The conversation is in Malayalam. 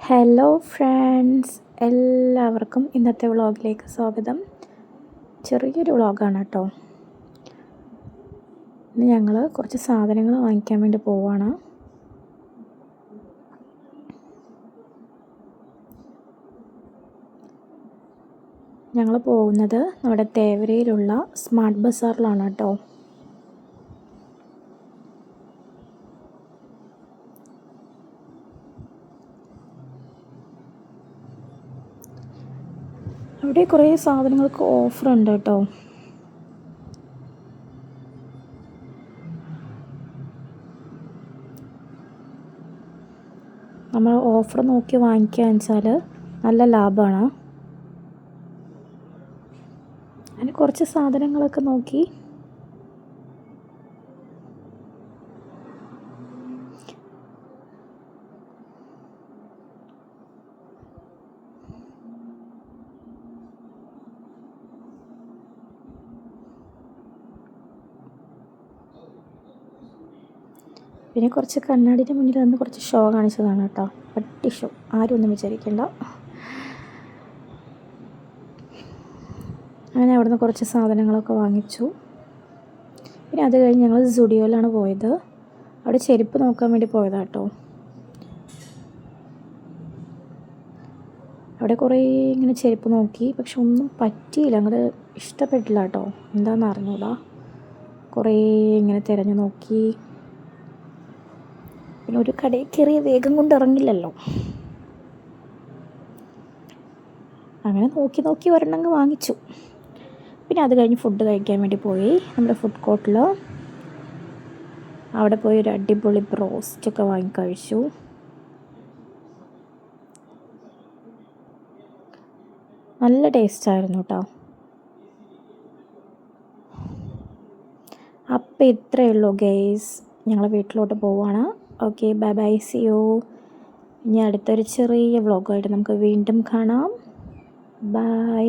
ഹലോ ഫ്രണ്ട്സ്, എല്ലാവർക്കും ഇന്നത്തെ വ്ളോഗിലേക്ക് സ്വാഗതം. ചെറിയൊരു വ്ളോഗാണ് കേട്ടോ. ഇന്ന് ഞങ്ങൾ കുറച്ച് സാധനങ്ങൾ വാങ്ങിക്കാൻ വേണ്ടി പോവുകയാണ്. ഞങ്ങൾ പോകുന്നത് നമ്മുടെ തേവരയിലുള്ള സ്മാർട്ട് ബസാറിലാണ് കേട്ടോ. അവിടെ കുറേ സാധനങ്ങൾക്ക് ഓഫറുണ്ട് കേട്ടോ. നമ്മൾ ഓഫർ നോക്കി വാങ്ങിക്കുകയെന്ന് വെച്ചാൽ നല്ല ലാഭമാണ്. അതിന് കുറച്ച് സാധനങ്ങളൊക്കെ നോക്കി പിന്നെ കുറച്ച് കണ്ണാടിൻ്റെ മുന്നിൽ നിന്ന് കുറച്ച് ഷോ കാണിച്ചതാണ് കേട്ടോ. പട്ടി ഷോ, ആരും ഒന്നും വിചാരിക്കണ്ട. അങ്ങനെ അവിടുന്ന് കുറച്ച് സാധനങ്ങളൊക്കെ വാങ്ങിച്ചു. പിന്നെ അത് കഴിഞ്ഞ് ഞങ്ങൾ സുഡിയോയിലാണ് പോയത്. അവിടെ ചെരുപ്പ് നോക്കാൻ വേണ്ടി പോയതാണ് കേട്ടോ. അവിടെ കുറേ ഇങ്ങനെ ചെരുപ്പ് നോക്കി, പക്ഷെ ഒന്നും പറ്റിയില്ല, അങ്ങോട്ട് ഇഷ്ടപ്പെട്ടില്ല കേട്ടോ. എന്താണെന്ന് അറിഞ്ഞൂടാ. കുറേ ഇങ്ങനെ തിരഞ്ഞു നോക്കി. പിന്നെ ഒരു കടയിൽ കയറിയ വേഗം കൊണ്ട് ഇറങ്ങില്ലല്ലോ. അങ്ങനെ നോക്കി നോക്കി ഒരെണ്ണങ്ങ് വാങ്ങിച്ചു. പിന്നെ അത് കഴിഞ്ഞ് ഫുഡ് കഴിക്കാൻ വേണ്ടി പോയി നമ്മുടെ ഫുഡ് കോർട്ടിൽ. അവിടെ പോയി ഒരു അടിപൊളി ബ്രോസ്റ്റൊക്കെ വാങ്ങി കഴിച്ചു. നല്ല ടേസ്റ്റായിരുന്നു കേട്ടോ. അപ്പം ഇത്രയേ ഉള്ളൂ ഗൈസ്, ഞങ്ങൾ വീട്ടിലോട്ട് പോവുകയാണ്. Okay, bye bye, see you. ഇനി അടുത്തൊരു ചെറിയ വ്ളോഗായിട്ട് നമുക്ക് വീണ്ടും കാണാം. ബൈ.